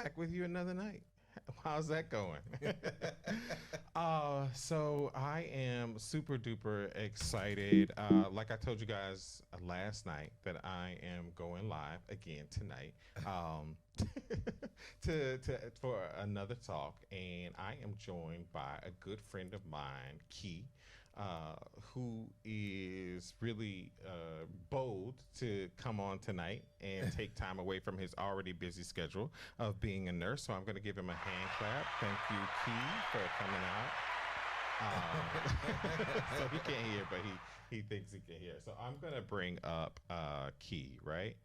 back with you another night. How's that going? So I am super duper excited. Like I told you guys last night, that I am going live again tonight, um, to for another talk, and I am joined by a good friend of mine, Key, uh, who is really bold to come on tonight and take time away from his already busy schedule of being a nurse. So I'm going to give him a hand clap. Thank you, Key, for coming out. So he can't hear, but he thinks he can hear. So I'm gonna bring up Key, right?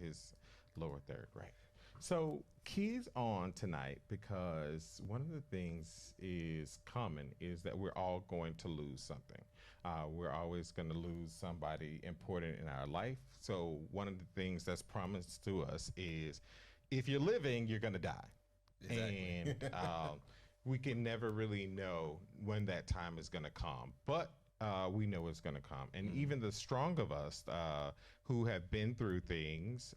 His lower third, right? So Key's on tonight because one of the things is common is that we're all going to lose something. We're always going to lose somebody important in our life. So one of the things that's promised to us is if you're living, you're going to die. Exactly. And we can never really know when that time is going to come, but we know it's going to come. And even the strong of us who have been through things,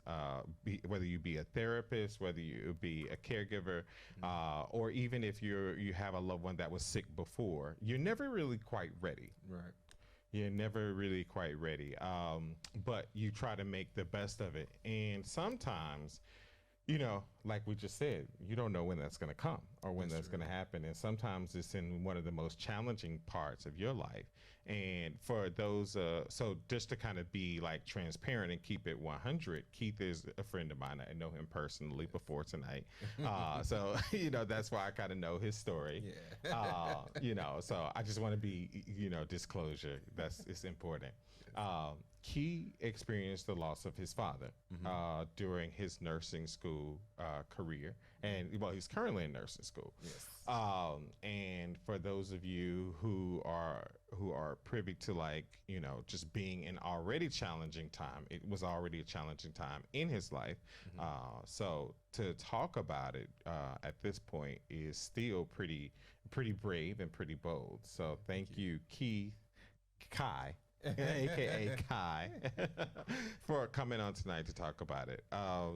whether you be a therapist, whether you be a caregiver, or even if you have a loved one that was sick before, you're never really quite ready. Right. You're never really quite ready. But you try to make the best of it. And sometimes, like we just said, you don't know when that's going to come or when That's that's true. going to happen. And sometimes it's in one of the most challenging parts of your life. And for those, so just to kind of be like transparent and keep it 100, Keith is a friend of mine. I know him personally before tonight. So, that's why I kind of know his story. So I just want to be, disclosure. It's important. He experienced the loss of his father during his nursing school career, and well, he's currently in nursing school. Yes. And for those of you who are privy to, like, just being an already challenging time, it was already a challenging time in his life. So to talk about it at this point is still pretty brave and pretty bold. So thank Thank you. you, Keith Kai, aka Kai, for coming on tonight to talk about it.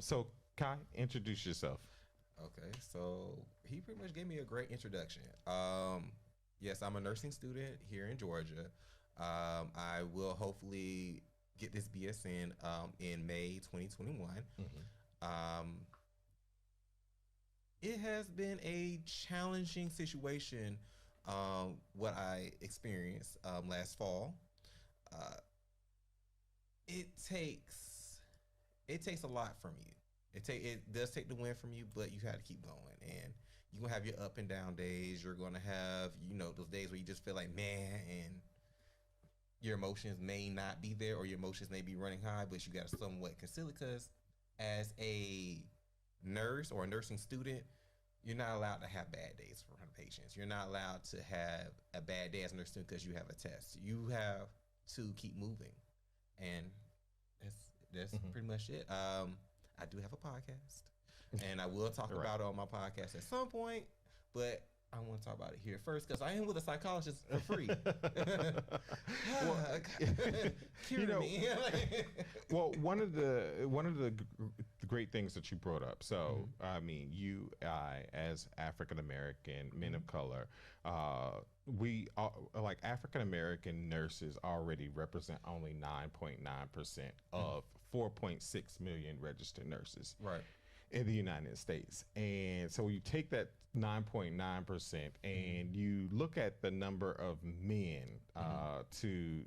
So Kai, introduce yourself. Okay, so he pretty much gave me a great introduction. Yes, I'm a nursing student here in Georgia. I will hopefully get this BSN in May 2021. Mm-hmm. Um, it has been a challenging situation. What I experienced last fall. Uh, it takes it takes a lot from you. It does take the win from you, but you have to keep going. And you're gonna have your up and down days. You're gonna have those days where you just feel like man, and your emotions may not be there, or your emotions may be running high, but you got to somewhat conceal it because as a nurse or a nursing student, you're not allowed to have bad days for patients. You're not allowed to have a bad day as a nursing student because you have a test. You have to keep moving, and that's Mm-hmm. pretty much it. I do have a podcast, and I will talk Right. about it on my podcast at some point, but I want to talk about it here first because I am with a psychologist for free. Well, Cure you know, me. well, one of the great things that you brought up. So, I mean, I, as African American men of color, we are, like African American nurses already represent only 9.9% of 4.6 million registered nurses Right. in the United States. And so you take that 9.9% and you look at the number of men to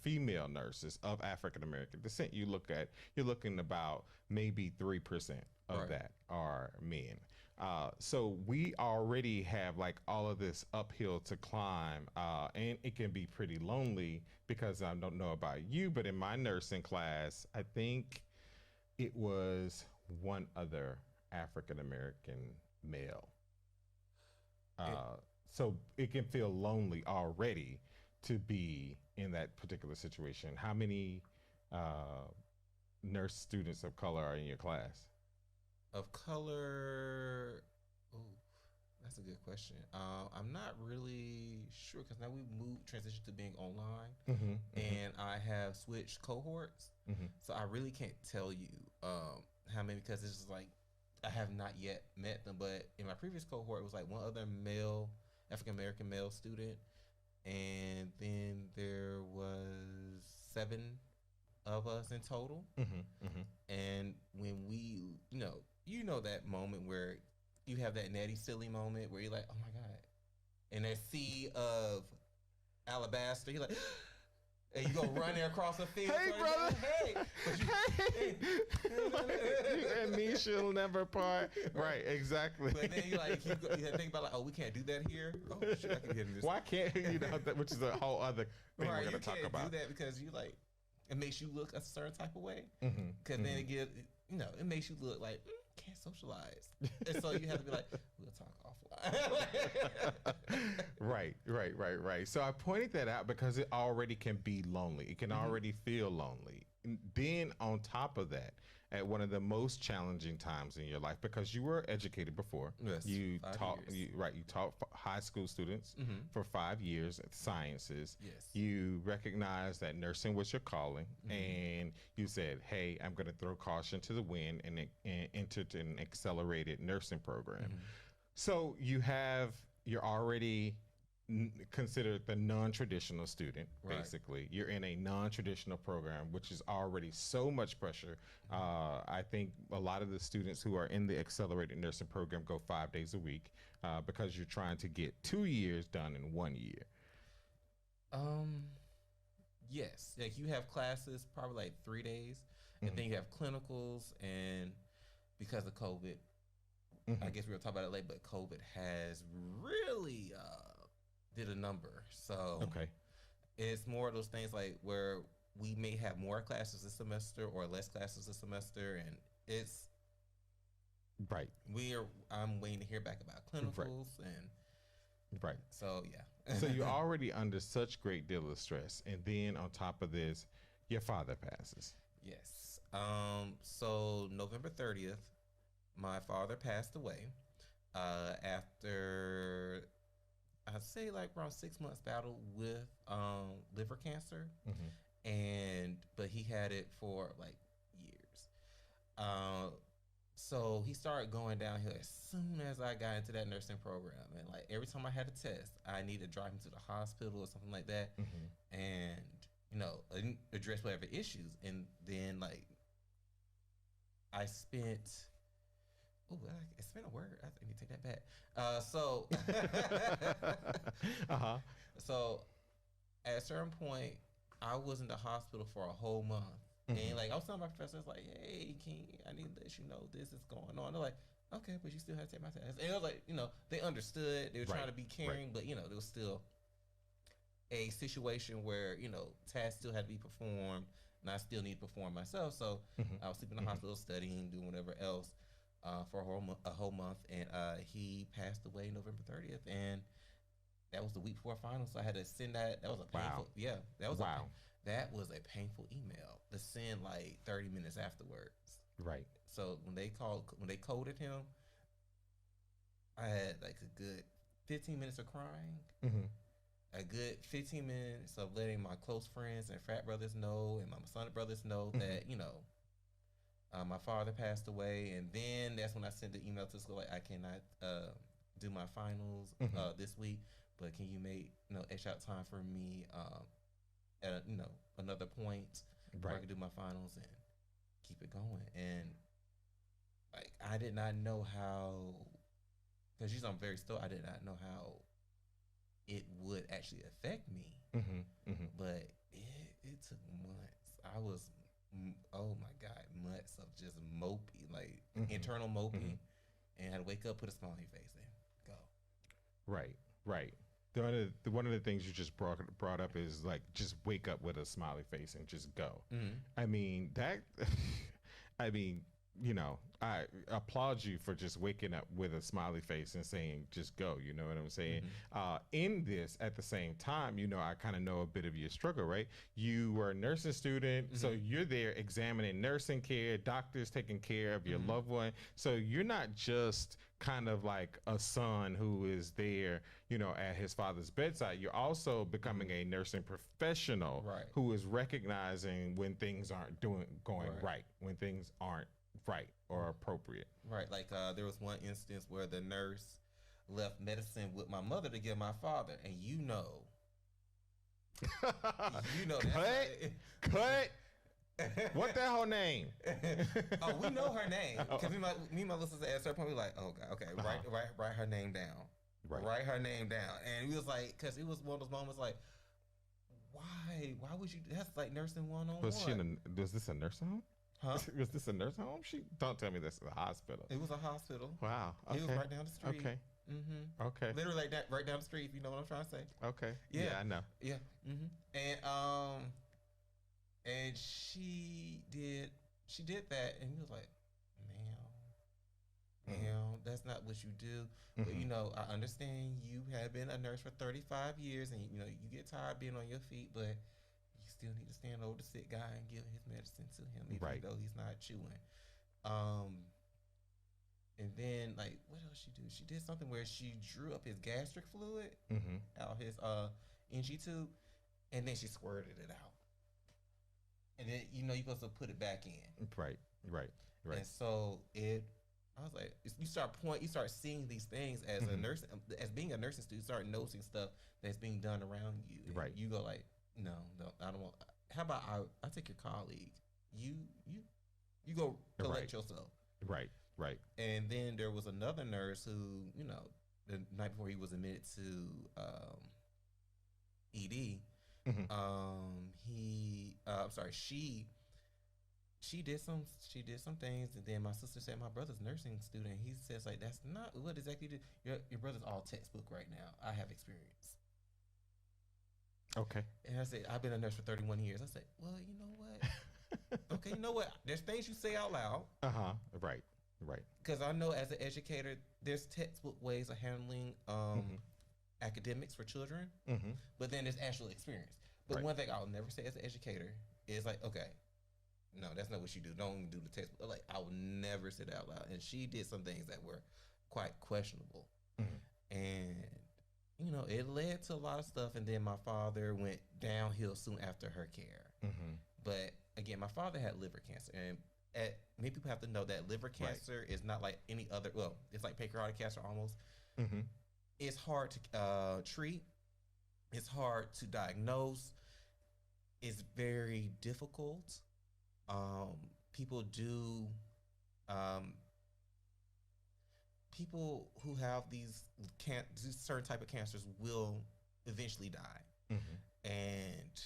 female nurses of African American descent. You're looking about maybe 3% of Right. that are men. So we already have like all of this uphill to climb, and it can be pretty lonely because I don't know about you, but in my nursing class, I think it was one other African American male. And Uh, so it can feel lonely already to be in that particular situation. How many uh, nurse students of color are in your class? of color. Oh, that's a good question. I'm not really sure because now we moved transition to being online, Mm-hmm, mm-hmm, and I have switched cohorts, mm-hmm. so I really can't tell you how many because it's just like I have not yet met them, but in my previous cohort, it was like one other male, African American male student, and then there was 7 of us in total. Mm-hmm. And when we, you know that moment where you have that natty silly moment where you're like, oh my god, and that sea of alabaster, you're like. And you go running across the field. Hey, brother. Hey. Hey. You and me shall never part. Right, exactly. But then you think about like, oh, we can't do that here. Oh, shit, I can get in this. Why can't which is a whole other thing right, we're going to talk about. You can't do that because you like, it makes you look a certain type of way. Because then it gives, it makes you look like, can't socialize. And so you have to be like, we'll talk offline. Right. So I pointed that out because it already can be lonely. It can already feel lonely. And then on top of that, at one of the most challenging times in your life, because you were educated before. Yes, you 5 taught years. you taught high school students for 5 years at sciences. Yes. You recognized that nursing was your calling, and you said, hey, I'm going to throw caution to the wind and entered an accelerated nursing program. So you're already considered the non-traditional student. Right. Basically, you're in a non-traditional program, which is already so much pressure. I think a lot of the students who are in the accelerated nursing program go 5 days a week because you're trying to get 2 years done in 1 year. Yes, like you have classes probably like 3 days, and then you have clinicals, and because of COVID, I guess we'll talk about it later, but COVID has really did a number. So Okay. it's more of those things like where we may have more classes this semester or less classes this semester, and it's Right. I'm waiting to hear back about clinicals, and Right. so yeah. So you're already under such great deal of stress, and then on top of this, your father passes. Yes. So November 30th, my father passed away after I'd say like around 6 months battle with liver cancer, but he had it for like years. So he started going downhill as soon as I got into that nursing program, and like every time I had a test, I needed to drive him to the hospital or something like that, and address whatever issues, and then like I spent. Oh, I spent a word. I need to take that back. So at a certain point, I was in the hospital for a whole month. And like I was telling my professors, like, hey, I need to let you know this is going on. They're like, okay, but you still have to take my test. And it was like, they understood. They were trying to be caring, but there was still a situation where, tasks still had to be performed, and I still need to perform myself. So I was sleeping in the hospital, studying, doing whatever else for a whole month. And he passed away November 30th. And that was the week before finals. So I had to send that. That was a painful, that was a painful email to send like 30 minutes afterwards. Right. So when they coded him, I had like a good 15 minutes of crying, a good 15 minutes of letting my close friends and frat brothers know and my son brothers know that, my father passed away. And then that's when I sent the email to school, like, I cannot do my finals this week, but can you make, extra out time for me at another point where I can do my finals and keep it going. And like I did not know how, because I'm very still, I did not know how it would actually affect me. But it took months. I was, oh my God, months of just mopey, like internal mopey, and had to wake up, put a smiley face, and go. Right. One of the things you just brought up is like just wake up with a smiley face and just go. I mean I applaud you for just waking up with a smiley face and saying just go. You know what I'm saying? In this, at the same time, I kind of know a bit of your struggle, right? You were a nursing student, so you're there examining nursing care, doctors taking care of your loved one. So you're not just kind of like a son who is there, at his father's bedside. You're also becoming a nursing professional who is recognizing when things aren't going right, when things aren't right or appropriate. Right. Like there was one instance where the nurse left medicine with my mother to give my father, and you know that's cut. What that whole name? Oh, we know her name because me and my little sister at a certain point we like, oh god, okay, write her name down, write her name down, and we was like, because it was one of those moments like, why would you? That's like nursing 101. Was this a nursing home? Huh? Was this a nursing home? Don't tell me this is a hospital. It was a hospital. Wow. Okay. It was right down the street. Okay. Okay. Literally like that, right down the street. If you know what I'm trying to say. Okay. Yeah, I know. Yeah. And she did that, and he was like, ma'am, that's not what you do. But I understand you have been a nurse for 35 years, and you get tired being on your feet, but you still need to stand over the sick guy and give his medicine to him, even though he's not chewing. And then like, what else she do? She did something where she drew up his gastric fluid out his NG tube, and then she squirted it out. And then you're supposed to put it back in. Right. And so I was like, you start seeing these things as a nurse, as being a nursing student, you start noticing stuff that's being done around you. Right. You go like, no, I don't want. How about I take your colleague? You go collect yourself. Right. And then there was another nurse who, the night before he was admitted to ED. She did some things, and then my sister said my brother's nursing student. He says like, that's not what exactly you did. Your brother's all textbook right now. I have experience. Okay. And I said, I've been a nurse for 31 years. I said, well, you know what? Okay, you know what? There's things you say out loud. Right. Because I know as an educator, there's textbook ways of handling academics for children, but then there's actual experience. But one thing I'll never say as an educator is like, okay, no, that's not what you do. Don't do the textbook. Like, I will never say that out loud. And she did some things that were quite questionable. And, it led to a lot of stuff. And then my father went downhill soon after her care. But again, my father had liver cancer. And many people have to know that liver cancer is not like any other, well, it's like pancreatic cancer almost. It's hard to treat. It's hard to diagnose. It's very difficult. People who have these certain type of cancers will eventually die. And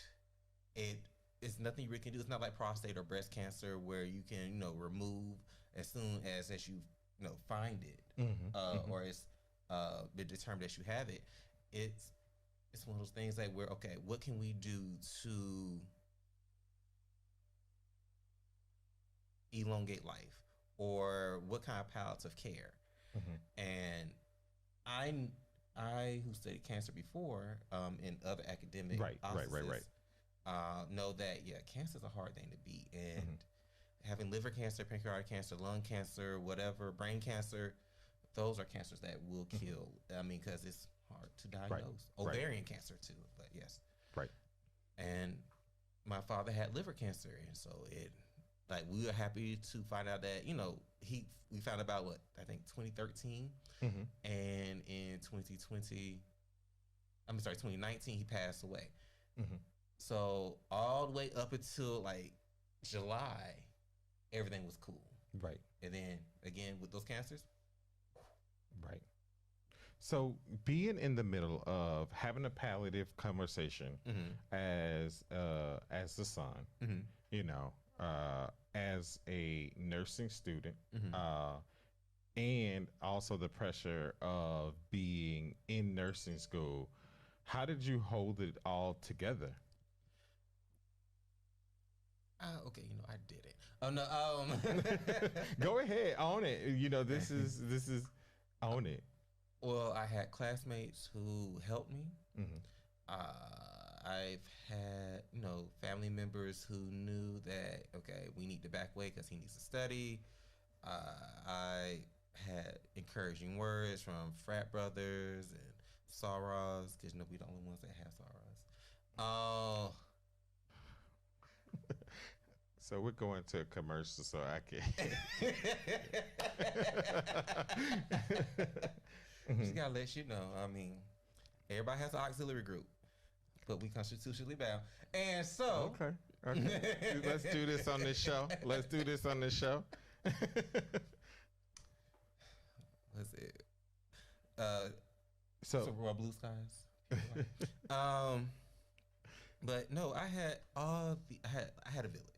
it's nothing you really can do. It's not like prostate or breast cancer where you can remove as soon as you find it, or it's been determined that you have it. It's one of those things like where, okay, what can we do to elongate life, or what kind of palliative care? And I who studied cancer before in other academic offices, know that cancer is a hard thing to beat, and having liver cancer, pancreatic cancer, lung cancer, whatever, brain cancer, those are cancers that will kill. I mean, because it's hard to diagnose. Ovarian cancer too, but yes. And my father had liver cancer, and so we were happy to find out that we found about 2013, and in 2019 he passed away. So all the way up until July, everything was cool. And then again with those cancers. So being in the middle of having a palliative conversation as the son, as a nursing student, and also the pressure of being in nursing school, how did you hold it all together? Okay, I did it. Oh no, Go ahead, own it. This is own it. Well, I had classmates who helped me. I've had, family members who knew that, okay, we need to back away because he needs to study. I had encouraging words from frat brothers and sorors, because we the only ones that have sorors. So we're going to a commercial, so I can. Just gotta let you know. I mean, everybody has an auxiliary group, but we constitutionally bound. And so, Okay. Okay. Let's do this on this show. Let's do this on this show. what's it? Uh, So, so we're blue skies. um, but no, I had I had a village,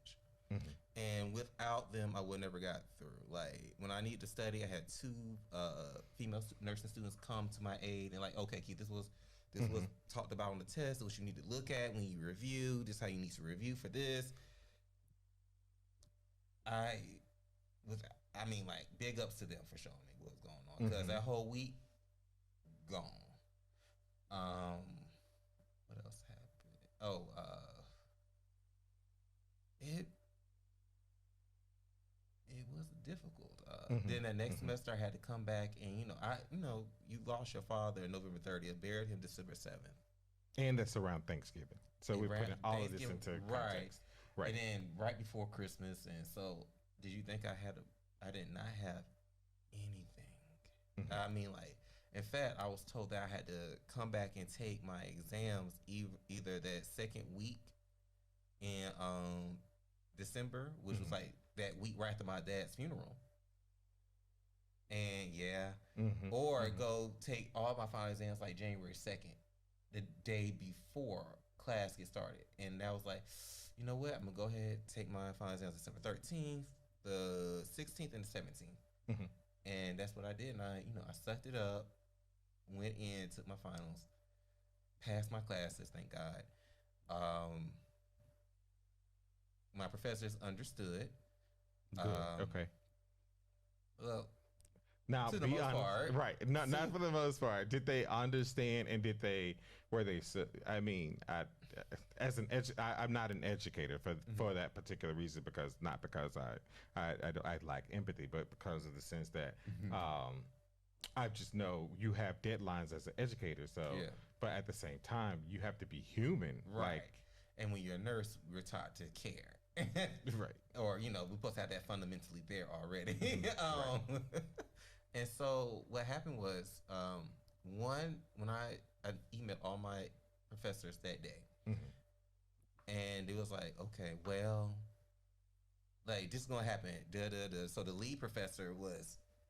mhm, and without them, I would never got through. Like when I needed to study, I had two female nursing students come to my aid and like, okay, Keith, this was talked about on the test. This is what you need to look at when you review. This is how you need to review for this. I was, I mean, like big ups to them for showing me what's going on because that whole week gone. What else happened? Oh, it it was difficult. Then that next semester, I had to come back, and you lost your father November 30th, buried him December 7th, and that's around Thanksgiving. So we're putting all of this into context. Right. And then right before Christmas, and so did you think I did not have anything? I mean, like, in fact, I was told that I had to come back and take my exams either that second week in December, which was like that week right after my dad's funeral. And or go take all my final exams like January 2nd, the day before class gets started. And that was like, you know what? I'm gonna go ahead and take my final exams December 13th, the 16th, and the 17th. And that's what I did. And I sucked it up, went in, took my finals, passed my classes, thank God. My professors understood. Good. Okay. Well, Now, to the most part, right? Not for the most part. Did they understand, and were they? I mean, I'm not an educator for that particular reason because I lack empathy, but because of the sense that I just know you have deadlines as an educator. So, but at the same time, you have to be human, right? Like, and when you're a nurse, we're taught to care. Right. Or we're supposed to have that fundamentally there already. Right. And so what happened was, when I emailed all my professors that day, and it was like, okay, well, like this is gonna happen. So the lead professor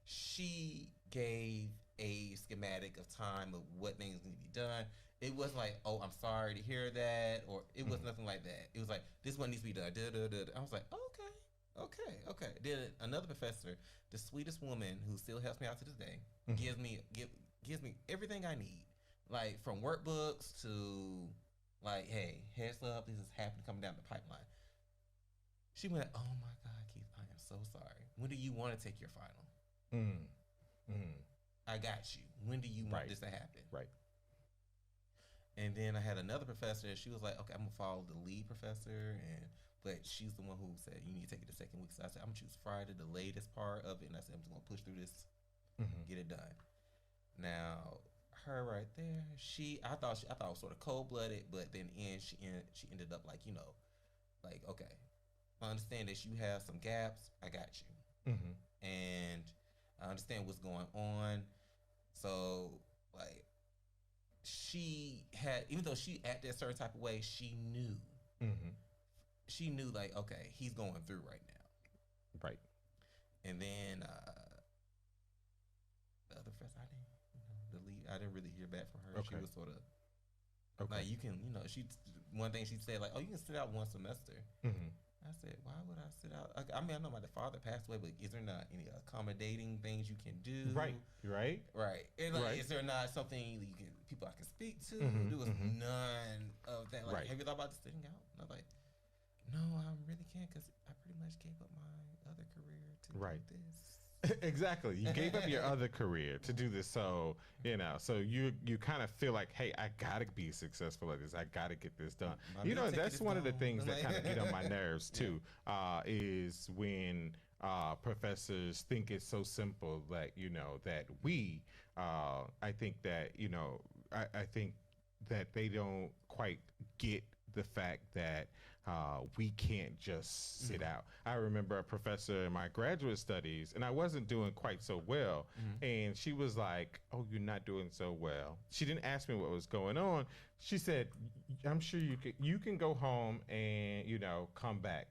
she gave a schematic of time of what things need to be done. It wasn't like, oh, I'm sorry to hear that, or it was nothing like that. It was like, this one needs to be done. I was like, okay. Then another professor, the sweetest woman who still helps me out to this day, gives me everything I need, like from workbooks to like, hey, heads up, this is happening coming down the pipeline. She went, oh my God, Keith, I am so sorry. When do you want to take your final? I got you. When do you want this to happen? Right. And then I had another professor, and she was like, okay, I'm going to follow the lead professor, but she's the one who said, you need to take it the second week. So I said, I'm going to choose Friday, the latest part of it, and I said, I'm just going to push through this, get it done. Now, her right there, I thought it was sort of cold-blooded, but then she ended up like, like, okay, I understand that you have some gaps, I got you. And I understand what's going on. So, like, even though she acted a certain type of way, she knew. She knew, like, okay, he's going through right now. Right. And then the other professor, I didn't really hear back from her. Okay. She was sort of like, you can, one thing she said, like, oh, you can sit out one semester. I said, why would I sit out? I mean, I know my father passed away, but is there not any accommodating things you can do? Right. And like, is there not something people I can speak to? There was none of that. Like, have you thought about sitting out? And I'm like, no, I really can't because I pretty much gave up my other career to do this. Exactly. You gave up your other career to do this. So, so you kind of feel like, hey, I got to be successful at this. I got to get this done. That's one of the things that kind of get on my nerves too, is when professors think it's so simple that, that I think that, I think that they don't quite get the fact that we can't just sit out. I remember a professor in my graduate studies, and I wasn't doing quite so well. And she was like, "Oh, you're not doing so well." She didn't ask me what was going on. She said, "I'm sure you can go home and come back."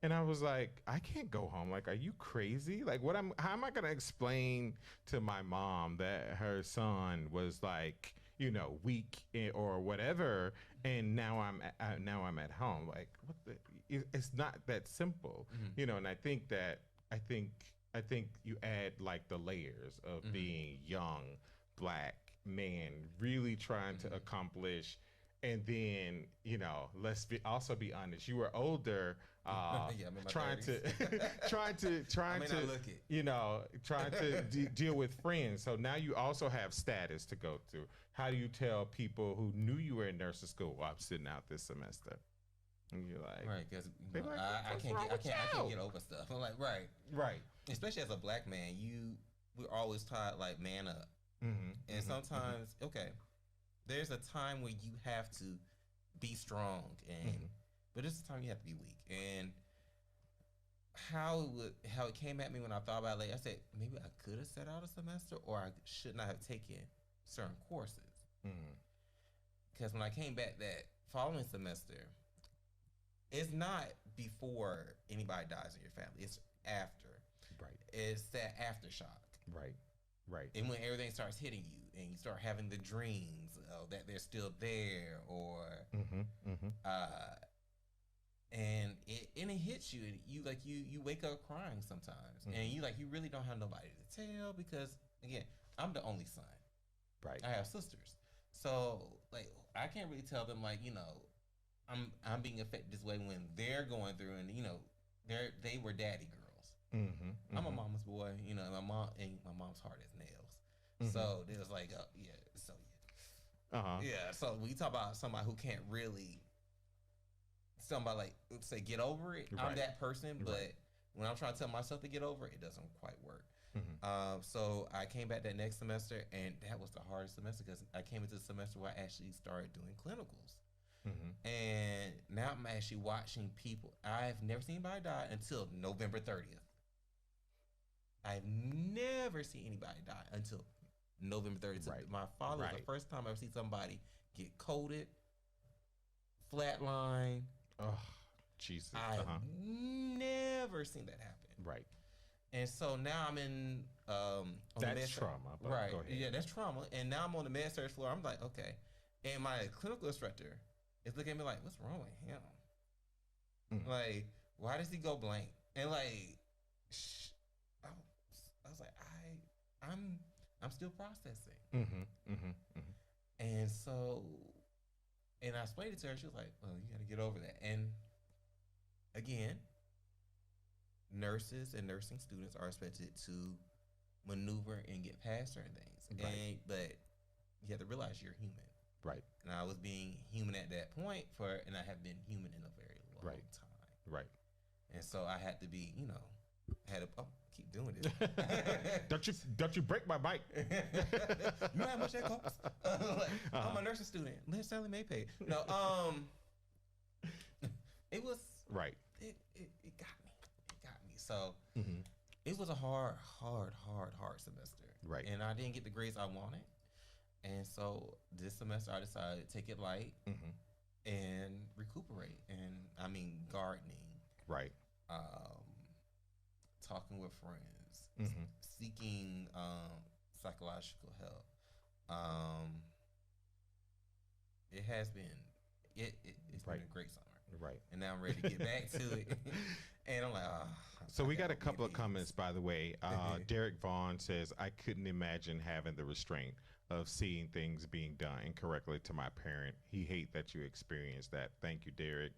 And I was like, I can't go home. Like, are you crazy? Like, how am I going to explain to my mom that her son was like, weak or whatever, and now I'm at home? Like, what the? It's not that simple, And I think I think you add like the layers of being young, black man, really trying to accomplish. And then, let's be honest. You were older, Yeah, I'm in my trying 30s. to, I may not look it. trying to deal with friends. So now you also have status to go through. How do you tell people who knew you were in nursing school, "Well, I'm sitting out this semester"? And you're like, Right, because like, I can't get over stuff. I'm like, right, especially as a black man, we're always taught like man up, and sometimes there's a time where you have to be strong, but there's a time you have to be weak. And how it came at me when I thought about it later, I said maybe I could have set out a semester, or I should not have taken certain courses. Because when I came back that following semester, it's not before anybody dies in your family. It's after. right, It's that aftershock. right. And when everything starts hitting you, and you start having the dreams that they're still there, or and it hits you, and you wake up crying sometimes, and you really don't have nobody to tell, because again, I'm the only son. Right. I have sisters, so I can't really tell them I'm being affected this way when they're going through, and they were daddy girls. I'm a mama's boy, my mom's hard as nails. So it was like, so we talk about somebody who can't really, somebody like say get over it. Right. I'm that person, but Right. when I'm trying to tell myself to get over it, it doesn't quite work. So I came back that next semester, and that was the hardest semester, because I came into the semester where I actually started doing clinicals. And now I'm actually watching people. I've never seen anybody die until November 30th. I've never seen anybody die until November 30th. Right. My father was the first time I ever seen somebody get coated, flatline. Oh, Jesus. I've never seen that happen. Right. And so now I'm in on that's the med trauma. But right. Go ahead. Yeah, that's trauma. And now I'm on the med surg floor. I'm like, okay. And my clinical instructor is looking at me like, what's wrong with him? Like, why does he go blank? And like, I was like, I'm still processing. And so, and I explained it to her. She was like, well, you got to get over that. And again, nurses and nursing students are expected to maneuver and get past certain things. Right. But you have to realize you're human. Right. And I was being human at that point, and I have been human in a very long time. Right. And so I had to be, keep doing this. Don't you break my mic. You know how much that costs? I'm a nursing student. Liz Sally May pay. No, it was right. It got me. It got me. So it was a hard semester. Right. And I didn't get the grades I wanted. And so this semester I decided to take it light and recuperate. And I mean gardening. Right. Talking with friends. Seeking psychological help. It has been it's been a great summer. Right. And now I'm ready to get back to it. And I'm like, so we got a couple of comments, by the way. Derek Vaughn says, I couldn't imagine having the restraint of seeing things being done incorrectly to my parent. He hate that you experienced that. Thank you, Derek.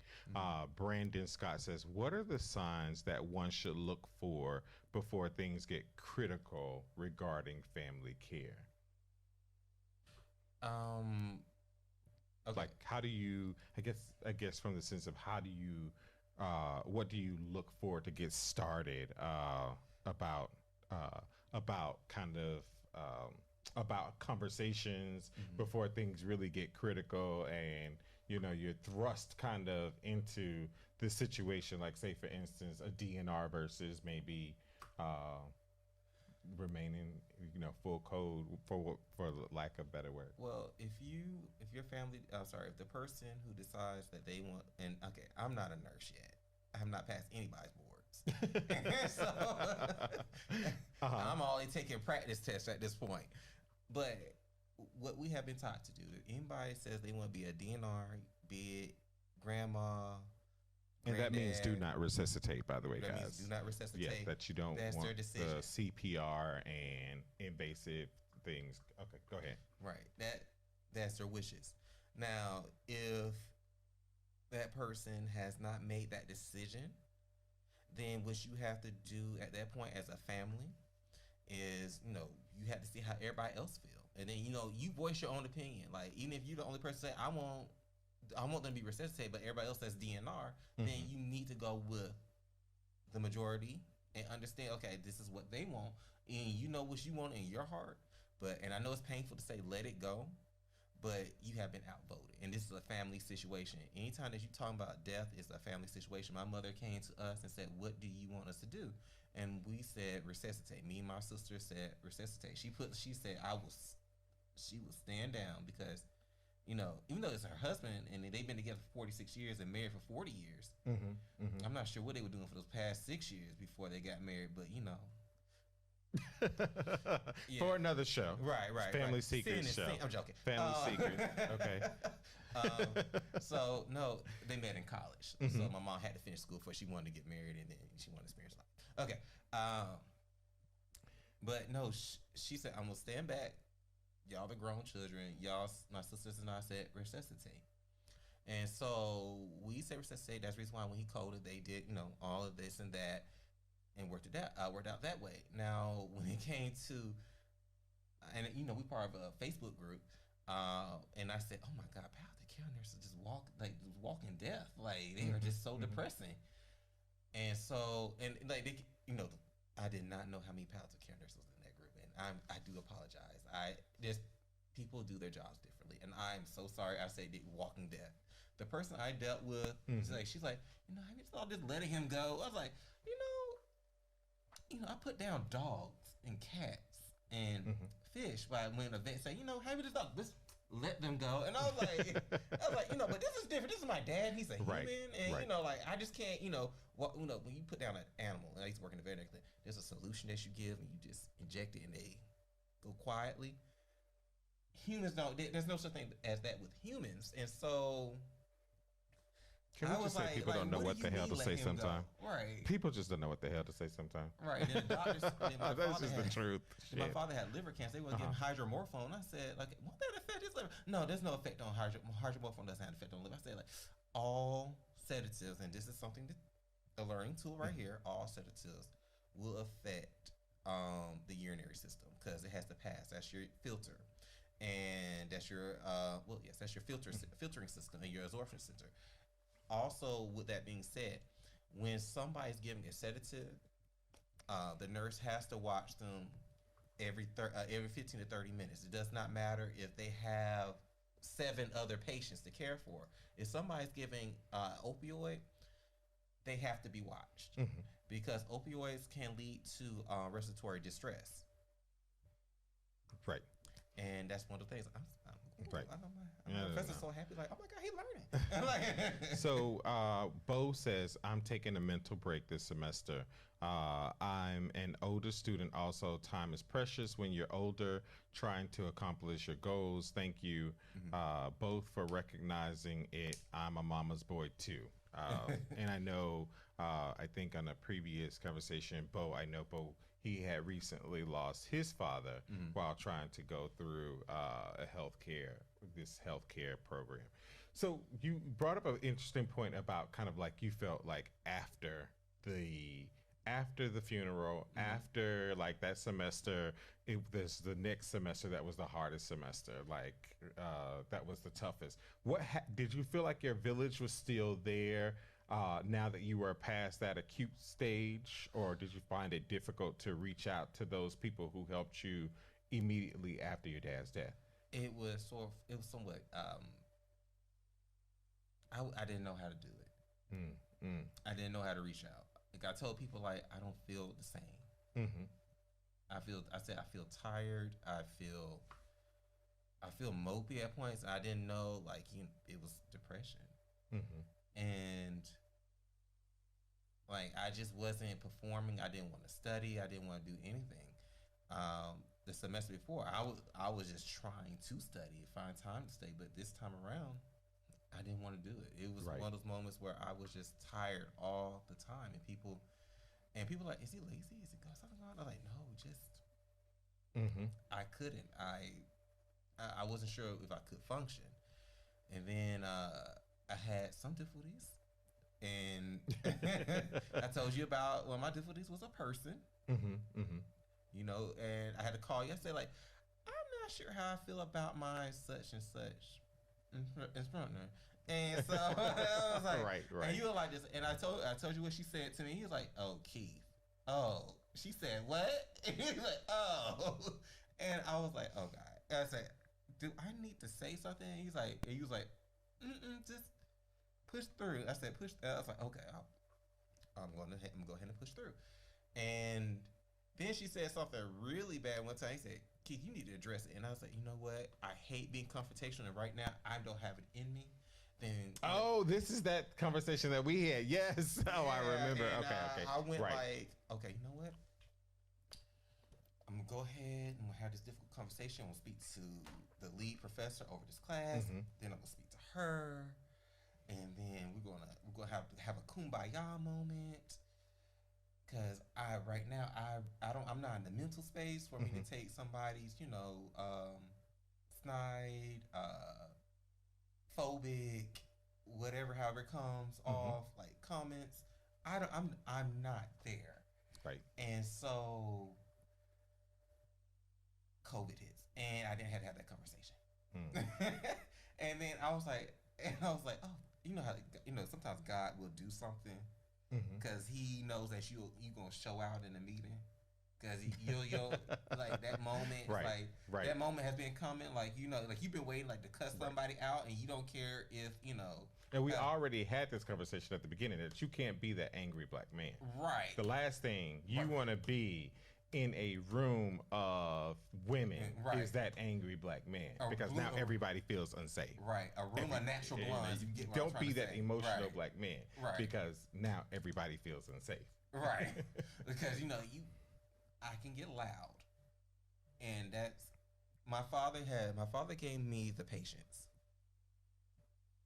Brandon Scott says, what are the signs that one should look for before things get critical regarding family care? Okay. Like, how do you, I guess from the sense of how do you, what do you look for to get started about kind of, about conversations before things really get critical, and you're thrust kind of into the situation. Like, say for instance, a DNR versus maybe uh, remaining, full code, for lack of better word. Well, if your family, I'm sorry, if the person who decides that they want, and okay, I'm not a nurse yet. I have not passed anybody's boards, so I'm only taking practice tests at this point. But what we have been taught to do, if anybody says they want to be a DNR, be it grandma, And that means do granddad, not resuscitate, by the way, that guys. means do not Yeah, resuscitate. that you don't That's want their decision. the CPR and invasive things. Okay, go ahead. Right. That's their wishes. Now, if that person has not made that decision, then what you have to do at that point as a family is, you have to see how everybody else feel. And then, you voice your own opinion. Like, even if you're the only person say, I want them to be resuscitated, but everybody else says DNR, then you need to go with the majority and understand, okay, this is what they want. And you know what you want in your heart. And I know it's painful to say let it go, but you have been outvoted. And this is a family situation. Anytime that you talking about death, it's a family situation. My mother came to us and said, what do you want us to do? And we said resuscitate. Me and my sister said resuscitate. She said she will stand down because, even though it's her husband and they've been together for 46 years and married for 40 years, I'm not sure what they were doing for those past 6 years before they got married, but yeah. For another show. Right. Family Secrets show. I'm joking. Family Secrets. Okay. So no, they met in college. So my mom had to finish school before she wanted to get married, and then she wanted to experience life. Okay. But no, she said, I'm gonna stand back. Y'all the grown children. Y'all, my sisters and I said resuscitate. And so we said resuscitate. That's the reason why when he coded, they did, all of this and that, and worked out that way. Now, when it came to, and we part of a Facebook group, and I said, oh my God, palliative care nurses just walking death. Like, they are just so depressing. And so, and like, I did not know how many palliative care nurses was in that group. And I do apologize. There's people do their jobs differently. And I'm so sorry I said walking death. The person I dealt with, she's like, have you thought just letting him go? I was like, I put down dogs and cats and fish. But when a vet say, have you just thought, just let them go? And I was like, but this is different. This is my dad. He's a human, and I just can't, when you put down an animal, and I used to work in the veterinary clinic, there's a solution that you give, and you just inject it, and they go quietly. Humans don't. There's no such thing as that with humans, and so. Can we just say people don't know what the hell to say sometimes? Right. People just don't know what the hell to say sometimes. Right. And then the doctors, that's just the truth. My father had liver cancer. They were giving hydromorphone. I said, won't that affect his liver? No, there's no effect on hydromorphone. Doesn't have an effect on liver. I said, all sedatives, and this is something a learning tool right here. All sedatives will affect the urinary system because it has to pass. That's your filter, and that's your that's your filtering system and your absorption center. Also, with that being said, when somebody's giving a sedative, the nurse has to watch them every 15 to 30 minutes. It does not matter if they have 7 other patients to care for. If somebody's giving opioid, they have to be watched because opioids can lead to respiratory distress. Right. And that's one of the things. Right. My professor's so happy, like, oh my God, he learning. So Bo says, I'm taking a mental break this semester. I'm an older student. Also, time is precious when you're older, trying to accomplish your goals. Thank you both for recognizing it. I'm a mama's boy too. And I know, I think on a previous conversation, Bo, he had recently lost his father while trying to go through this healthcare program. So you brought up an interesting point about kind of like you felt like after the funeral, after like that semester, there's the next semester that was the hardest semester, that was the toughest. Did you feel like your village was still there now that you were past that acute stage, or did you find it difficult to reach out to those people who helped you immediately after your dad's death? It was somewhat I didn't know how to do it. Mm, mm, I didn't know how to reach out. Like I told people, like I don't feel the same. mm-hmm. I said I feel tired. I feel mopey at points. I didn't know like it was depression, Mm-hmm. and like I just wasn't performing. I didn't want to study. I didn't want to do anything. The semester before, I was just trying to study, find time to study. But this time around, I didn't want to do it. It was Right. one of those moments where I was just tired all the time, and people like, is he lazy? Is he got something going on? I'm like, no, just Mm-hmm. I couldn't. I wasn't sure if I could function, and then I had some difficulties, and I told you about one of my difficulties was a person, Mm-hmm. Mm-hmm. and I had to call yesterday like, I'm not sure how I feel about my such and such instructor. And so I was like, Right. Right. and you were like this, and I told you what she said to me. He was like, oh, Keith, oh, she said what? And he was like, oh, and I was like, oh God. And I said, do I need to say something? And he was like, just push through. I said, push. I was like, okay, I'm gonna go ahead and push through. And then she said something really bad one time. He said, Keith, you need to address it. And I was like, you know what? I hate being confrontational, and right now I don't have it in me. Then Oh, this is that conversation that we had. Yes. Oh, I remember. and, Okay. Okay. I went Right. like, okay, you know what? I'm gonna go ahead. I'm gonna have this difficult conversation. I'm gonna speak to the lead professor over this class. Mm-hmm. Then I'm gonna speak to her, and then we're gonna have a kumbaya moment. Cause right now I'm not in the mental space for me Mm-hmm. to take somebody's snide, phobic, whatever, however it comes Mm-hmm. off, like comments. I'm not there. Right. And so COVID hits, and I didn't have to have that conversation. Mm. And then I was like, oh, you know how sometimes God will do something Mm-hmm. because He knows that you gonna show out in the meeting. Because you'll like that moment, Right. like Right. that moment has been coming, like like you've been waiting like to cuss Right. somebody out, and you don't care if And we uh, already had this conversation at the beginning that you can't be that angry black man. right, The last thing you Right. want to be in a room of women Right. is that angry black man, A because room now of- everybody feels unsafe. right, a room of natural And blondes. You get what I'm don't trying be to that say. emotional Right. black man, Right. because now everybody feels unsafe. Right. Because I can get loud, and that's my father gave me the patience.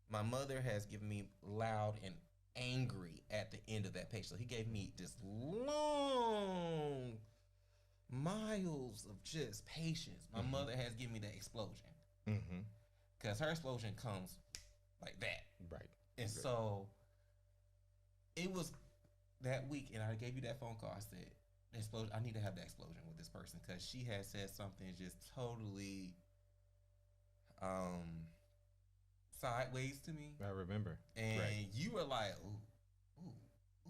My mother has given me loud and angry at the end of that patience. So he gave me this long miles of just patience. My Mhm. mother has given me that explosion, Mm-hmm. because her explosion comes like that. Right. And Good. so it was that week, and I gave you that phone call. I said, explosion. I need to have that explosion with this person, because she had said something just totally sideways to me, I remember. and Right. you were like, ooh, ooh,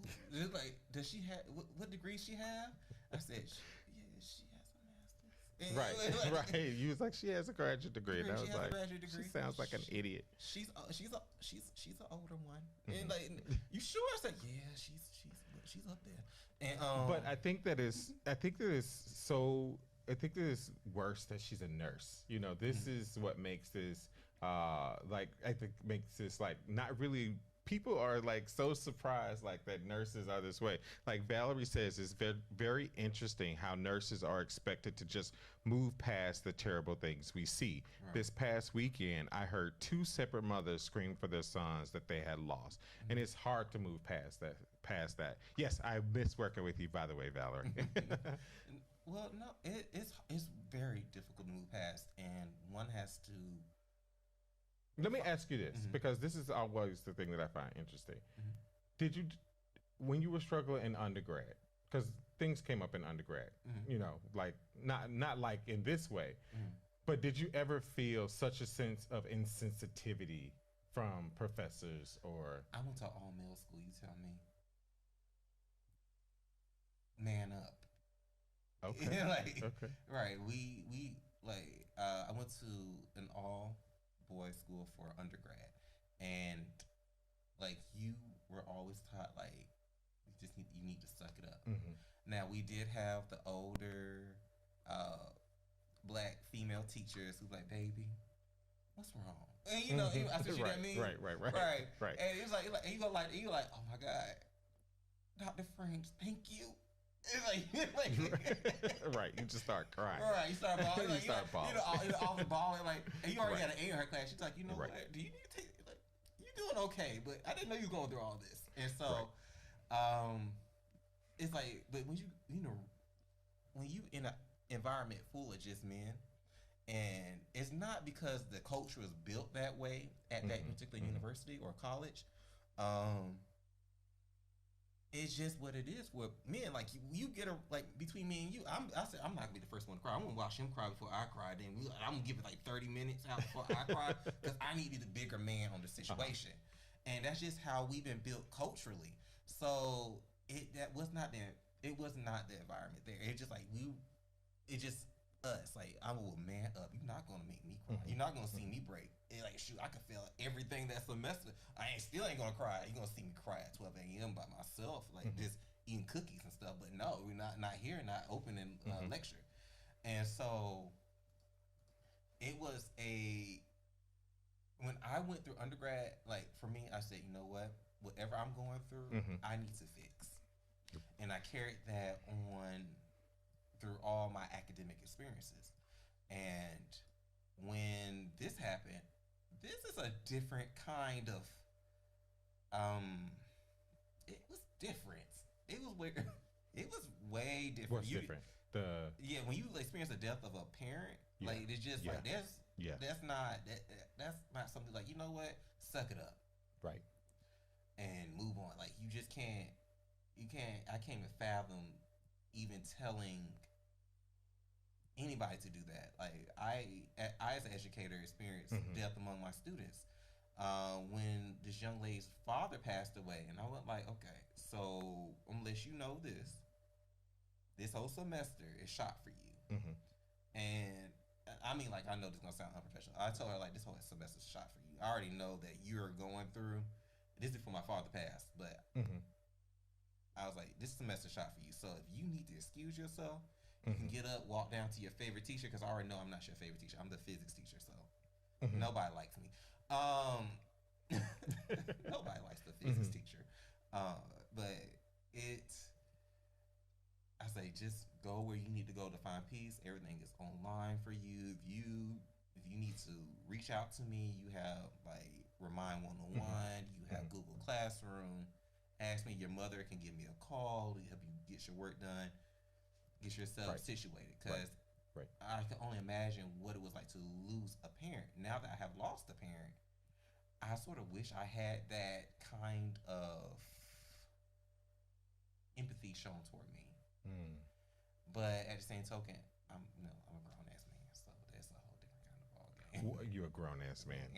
ooh. Just like, does she have what degree she have? I said, yeah, she has a master's. Right. Like, Right. You was like, she has a graduate degree, and I She was has a like, graduate degree. she sounds like an idiot. She's an older one, Mhm. and like, you sure? I said, yeah, she's up there. And But I think that is worse that she's a nurse. This is what makes this like, I think makes this like not really, people are like so surprised like that nurses are this way. Like Valerie says, it's very, very interesting how nurses are expected to just move past the terrible things we see. Right. This past weekend, I heard two separate mothers scream for their sons that they had lost, and it's hard to move past that. Yes, I miss working with you, by the way, Valerie. well, no, it's very difficult to move past, and one has to. Let me ask you this, Mhm. because this is always the thing that I find interesting. Mhm. Did you, when you were struggling in undergrad, because things came up in undergrad, Mhm. like not like in this way, Mhm. but did you ever feel such a sense of insensitivity from professors or? I went to all male school. You tell me. Man up. Okay. Like, Okay. right. We like. I went to an all boys school for undergrad, and always taught like you need to suck it up. Mm-hmm. Now we did have the older uh, black female teachers who like, baby, what's wrong? And I said, you know what I mean? Right. Right. And it was and you like, oh my God, Dr. French, thank you. It's Right. You just start crying. Right. You start bawling. You start bawling. All the bawling. Like, and you already Right. got an A in her class. She's like, you know Right. what? Do you need to take, like, you're doing okay, but I didn't know you were going through all this. And so, um, it's like, but when when you in an environment full of just men, and it's not because the culture is built that way at that particular university or college. It's just what it is for men. Like you get between me and you. I said I'm not gonna be the first one to cry. I'm gonna watch him cry before I cry. Then I'm gonna give it like 30 minutes out before I cry because I need to be the bigger man on the situation. And that's just how we've been built culturally. So it was not the environment there. It's just like it's just us. Like I will man up. You're not gonna make me cry. You're not gonna see me break. And like shoot, I can feel everything that semester. I still ain't gonna cry. You're gonna see me cry at 12 a.m. by myself, like just eating cookies and stuff. But no, we're not here, not opening lecture. And so it was when I went through undergrad, like for me, I said, you know what? Whatever I'm going through, I need to fix. And I carried that on through all my academic experiences. And when this happened, this is a different kind of it was different. It was weird. It was way different. What's different? When you experience the death of a parent, like it's just like that's not something like, you know what, suck it up, right, and move on. Like you just can't. I can't even fathom even telling anybody to do that. Like I as an educator experienced death among my students when this young lady's father passed away, and I went like, okay, so I'm gonna let you know this whole semester is shot for you. And I mean, like, I know this is gonna sound unprofessional. I told her like, this whole semester is shot for you. I already know that you're going through. This is before my father passed, but I was like, this semester shot for you. So if you need to excuse yourself, you can get up, walk down to your favorite teacher, because I already know I'm not your favorite teacher. I'm the physics teacher, so nobody likes me. Nobody likes the physics teacher. But I say, just go where you need to go to find peace. Everything is online for you. If you need to reach out to me, you have like Remind 101. You have Google Classroom. Ask me. Your mother can give me a call to help you get your work done. Get yourself situated, because I can only imagine what it was like to lose a parent. Now that I have lost a parent, I sort of wish I had that kind of empathy shown toward me. But at the same token, I'm a grown ass man, so that's a whole different kind of ball game. You're a grown ass man.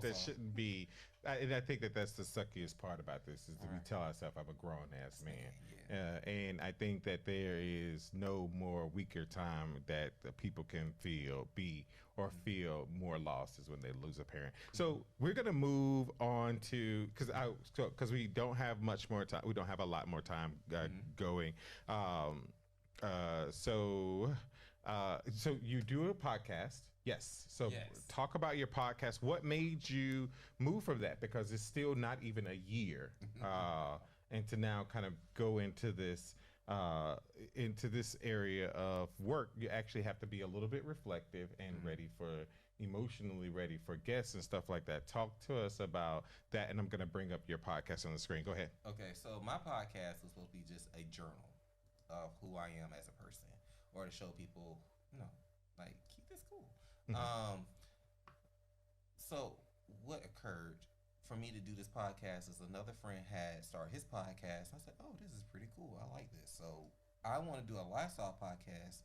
That shouldn't be. And I think that's the suckiest part about this is that we tell ourselves I'm a grown ass man. And I think that there is no more weaker time that people can feel more lost is when they lose a parent. So we're gonna move on to because we don't have much more time. We don't have a lot more time going. So you do a podcast. Yes. So talk about your podcast. What made you move from that? Because it's still not even a year. And to now kind of go into this area of work, you actually have to be a little bit reflective and emotionally ready for guests and stuff like that. Talk to us about that, and I'm going to bring up your podcast on the screen. Go ahead. Okay, so my podcast is supposed to be just a journal of who I am as a person, or to show people, like, keep this cool. So what occurred for me to do this podcast is another friend had started his podcast. I said, oh, this is pretty cool. I like this. So I want to do a lifestyle podcast.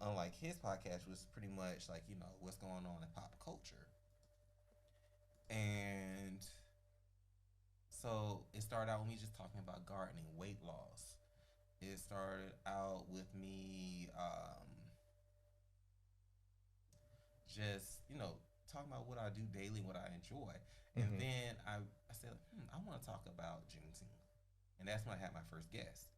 Unlike his podcast, was pretty much like, what's going on in pop culture. And so it started out with me just talking about gardening, weight loss. It started out with me just, talking about what I do daily, what I enjoy. And then I said, I want to want to talk about Juneteenth, and that's when I had my first guest.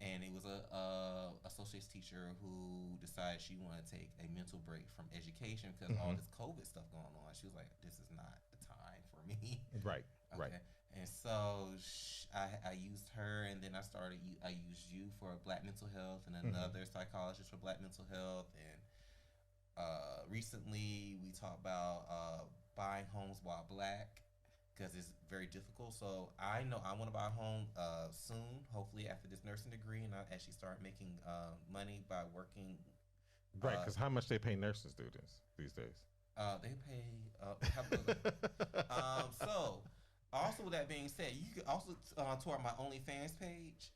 And it was a associate's teacher who decided she wanted to take a mental break from education because all Mm-hmm. this COVID stuff going on. She was like, "This is not the time for me." Right. Right. Okay. And so I used her, and then I used you for Black mental health, and Mm-hmm. another psychologist for Black mental health. And recently we talked about buying homes while Black because it's very difficult. So I know I want to buy a home soon, hopefully after this nursing degree, and I actually start making money by working. Right. Uh, Because how much they pay nursing students these days? they pay. So, also with that being said, you can also tour my OnlyFans page.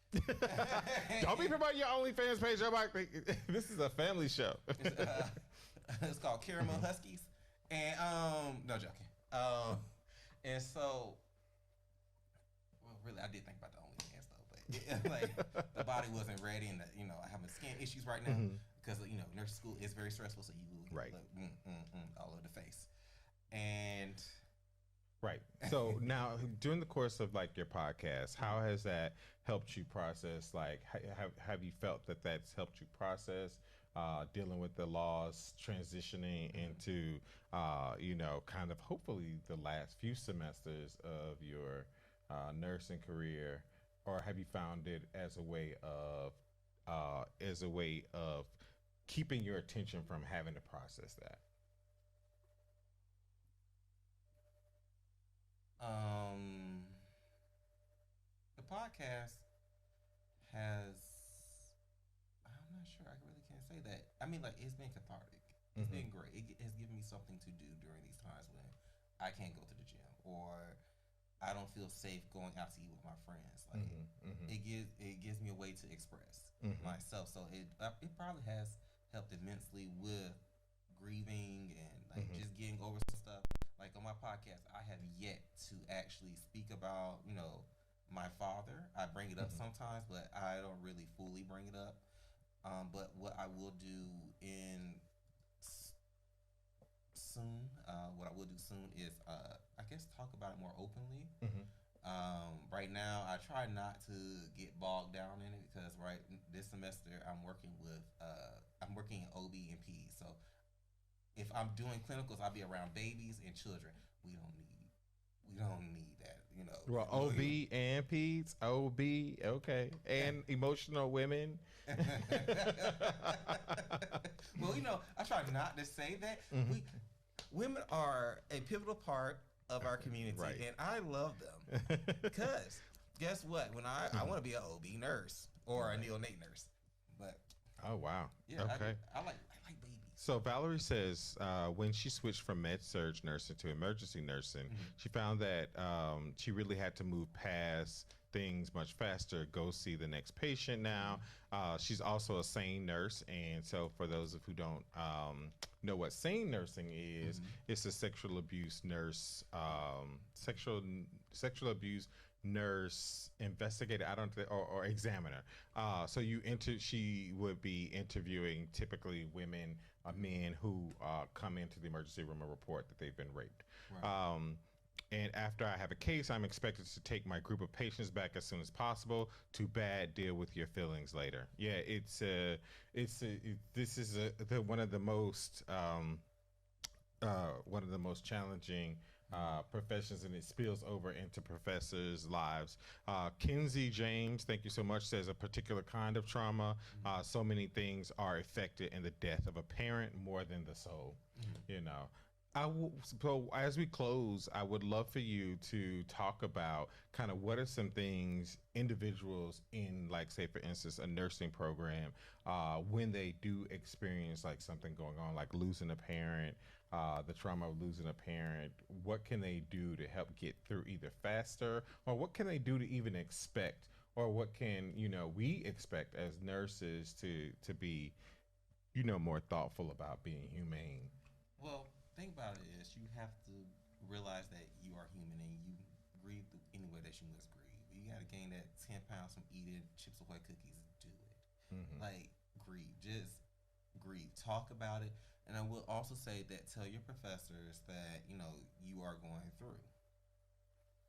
Don't be promoting your OnlyFans page. Everybody, this is a family show. It's called Caramel Huskies, and no joking. And so, well, really, I did think about the OnlyFans though, but like the body wasn't ready, and I have skin issues right now Mhm. because nursing school is very stressful. So you Right. like, all over the face, and Right. So now, during the course of like your podcast, how has that helped you process? Like, have you felt that that's helped you process dealing with the laws, transitioning into, kind of hopefully the last few semesters of your nursing career, or have you found it as a way of keeping your attention from having to process that? um, the podcast has. I'm not sure. I really can't say that. I mean, like it's been cathartic. It's Mm-hmm. been great. It has given me something to do during these times when I can't go to the gym or I don't feel safe going out to eat with my friends. Like Mm-hmm. Mm-hmm. it gives me a way to express Mm-hmm. myself. So it probably has helped immensely with grieving and like Mm-hmm. just getting over some stuff. Like on my podcast, I have yet to actually speak about my father. I bring it up Mm-hmm. sometimes, but I don't really fully bring it up. But what I will do in soon, what I will do soon is, I guess, talk about it more openly. Mm-hmm. Right now, I try not to get bogged down in it because this semester I'm working in OB and P. So if I'm doing clinicals, I'll be around babies and children. We don't need that. Well, OB and peds, OB, okay, and emotional women. Well, I try not to say that. Mm-hmm. We Women are a pivotal part of our community, Right. and I love them. Because guess what? When I want to be an OB nurse or a neonate nurse, but Oh wow. yeah, Okay. I like babies. So Valerie says when she switched from med surge nursing to emergency nursing, Mhm. she found that she really had to move past things much faster, go see the next patient now. She's also a sane nurse. And so for those of who don't know what sane nursing is, Mhm. it's a sexual abuse nurse, sexual abuse nurse investigator, I don't think, or examiner. So she would be interviewing typically women, men who come into the emergency room and report that they've been raped. Right. And after I have a case, I'm expected to take my group of patients back as soon as possible. Too bad, deal with your feelings later. Yeah, this is one of the most challenging professions, and it spills over into professors' lives. Kinsey James, thank you so much, says a particular kind of trauma. So many things are affected in the death of a parent more than the soul. Mhm. You know. So as we close, I would love for you to talk about kind of what are some things individuals in, like, say for instance, a nursing program, when they do experience like something going on, like losing a parent, the trauma of losing a parent, what can they do to help get through either faster, or what can they do to even expect, or what can we expect as nurses to be more thoughtful about being humane. Well, think about it is you have to realize that you are human and you grieve any way that you must grieve. You got to gain that 10 pounds from eating Chips Ahoy cookies. Do it. Hmm. Like grieve, just grieve. Talk about it, and I will also say that tell your professors that you are going through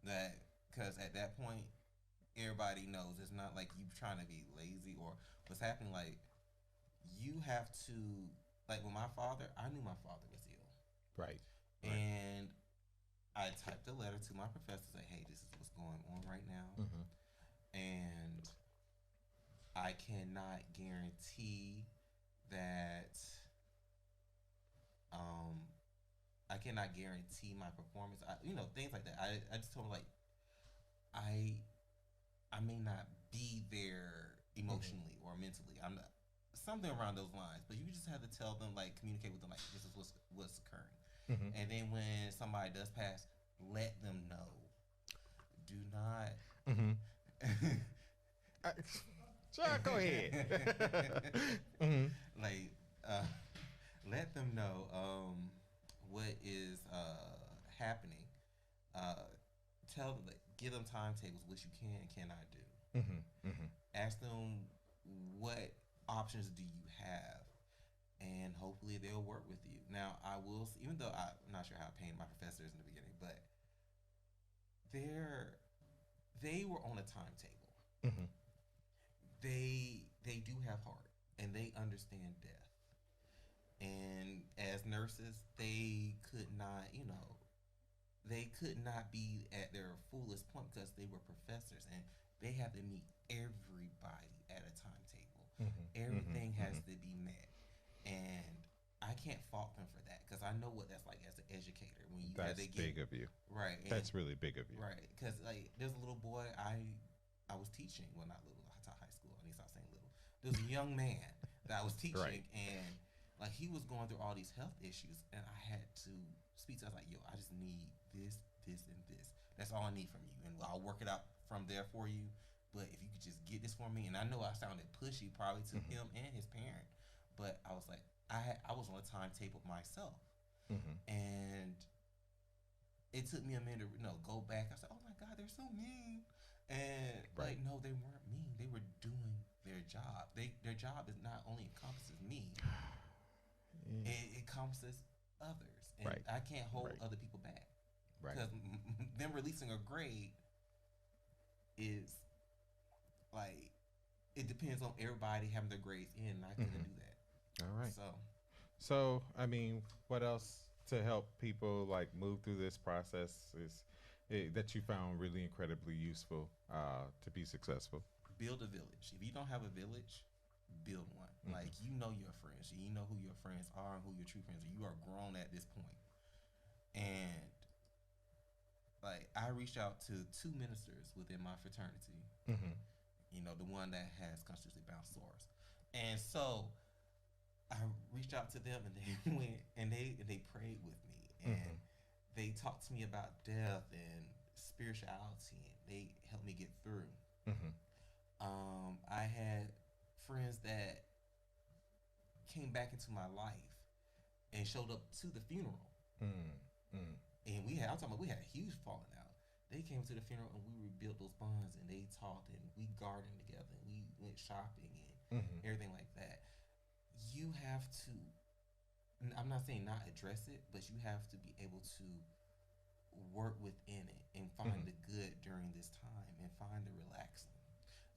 that because at that point, everybody knows it's not like you trying to be lazy or what's happening. Like you have to, like with my father, I knew my father was ill, Right. Right. and I typed a letter to my professor say, "Hey, this is what's going on right now, Mm-hmm. and I cannot guarantee that um I cannot guarantee my performance. Things like that. I just told him like I I may not be there Mm-hmm. emotionally or mentally. I'm not something around those lines. But you just have to tell them like communicate with them like this is what's occurring. Mm-hmm. And then when somebody does pass, let them know. Do not Mm-hmm. Uh, sure, go ahead. Mm-hmm. like uh, let them know what is happening. Uh, tell them, like, give them timetables, what you can and cannot do. Mm-hmm. Mm-hmm. Ask them what options do you have, and hopefully they'll work with you. Now, I will, even though I'm not sure how paying my professors in the beginning, but they're they were on a timetable. Mm-hmm. They do have heart, and they understand death. And as nurses, they could not be at their fullest point because they were professors and they have to meet everybody at a timetable. Mm-hmm. Everything Mm-hmm. has Mm-hmm. to be met. And I can't fault them for that because I know what that's like as an educator when you have That's to get big of you. right and That's really big of you. right because like there's a little boy I was teaching, well, not little, I taught high school, I need to stop saying little. There's a young man that I was Right. teaching, and like he was going through all these health issues, and I had to speak to. I was like, "Yo, I just need this, and this. That's all I need from you, and I'll work it out from there for you. But if you could just get this for me." And I know I sounded pushy probably to Mm-hmm. him and his parent, but I was like, I was on a timetable myself, Mm-hmm. and it took me a minute to go back. I said, "Oh my God, they're so mean," and Right. like, no, they weren't mean. They were doing their job. Their job is not only encompasses me, Yeah. it encompasses others, and Right. I can't hold Right. other people back Right. because them releasing a grade is like it depends on everybody having their grades in, and I couldn't Mm-hmm. do that. All right. So So, I mean, what else to help people like move through this process is that you found really incredibly useful to be successful? build a village. If you don't have a village, build one. Mm-hmm. Like you know your friends, you know who your friends are and who your true friends are. You are grown at this point, and like I reached out to two ministers within my fraternity. Mm-hmm. The one that has constantly bounced sores, and so I reached out to them, and they went and they prayed with me, and Mm-hmm. they talked to me about death and spirituality, and they helped me get through. Mm-hmm. I had friends that came back into my life and showed up to the funeral, Mm-hmm. and I'm talking about we had a huge falling out. They came to the funeral and we rebuilt those bonds, and they talked, and we gardened together, and we went shopping and Mm-hmm. everything like that. You have to. I'm not saying not address it, but you have to be able to work within it and find Mm-hmm. the good during this time and find the relaxing.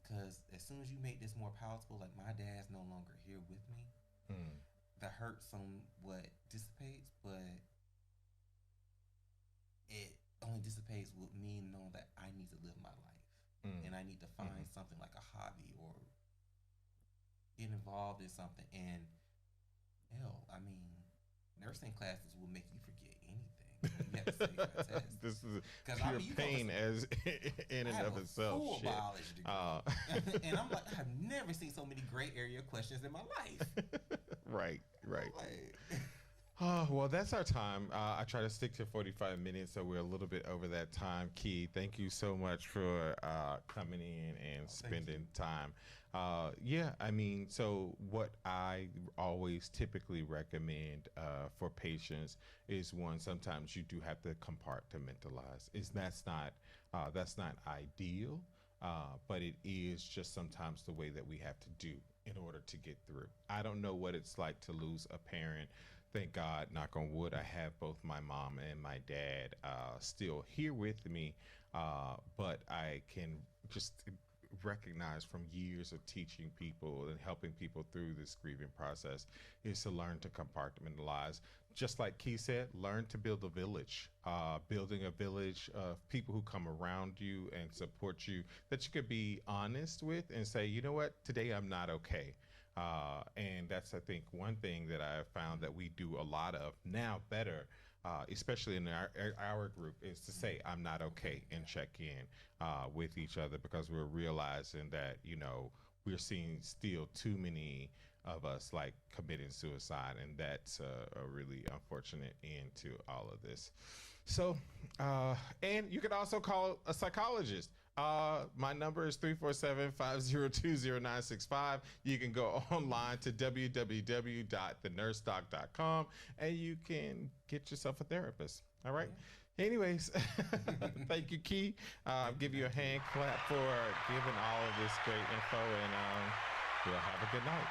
Because as soon as you make this more palatable, like my dad's no longer here with me, Mm-hmm. the hurt somewhat dissipates, but it only dissipates with me knowing that I need to live my life and I need to Mm-hmm. find something like a hobby or get involved in something. And hell, I mean, nursing classes will make you forget anything when you have to study for a test. This is Because I pure mean, pain as in I and have of a itself. full Shit. biology Uh, degree, and I'm like, I've never seen so many gray area questions in my life. right, right. Like, Oh, well, that's our time. I try to stick to 45 minutes, so we're a little bit over that time. Key, thank you so much for coming in and oh, thank you. spending time. Yeah, I mean, so what I always typically recommend for patients is one, sometimes you do have to compartmentalize. That's not ideal, but it is just sometimes the way that we have to do in order to get through. I don't know what it's like to lose a parent, thank God, knock on wood, I have both my mom and my dad still here with me. But I can just recognize from years of teaching people and helping people through this grieving process is to learn to compartmentalize. Just like Key said, learn to build a village. Building a village of people who come around you and support you that you could be honest with and say, you know what, today I'm not okay. And that's, I think, one thing that I have found that we do a lot of now better, especially in our group, is to say, I'm not okay and check in with each other because we're realizing that, we're seeing still too many of us like committing suicide. And that's a really unfortunate end to all of this. So, and you can also call a psychologist. My number is 347-502-0965. You can go online to www.thenursedoc.com and you can get yourself a therapist. All right. Yeah. Anyways, thank you, Key. I'll give you a hand clap for giving all of this great info, and we'll have a good night.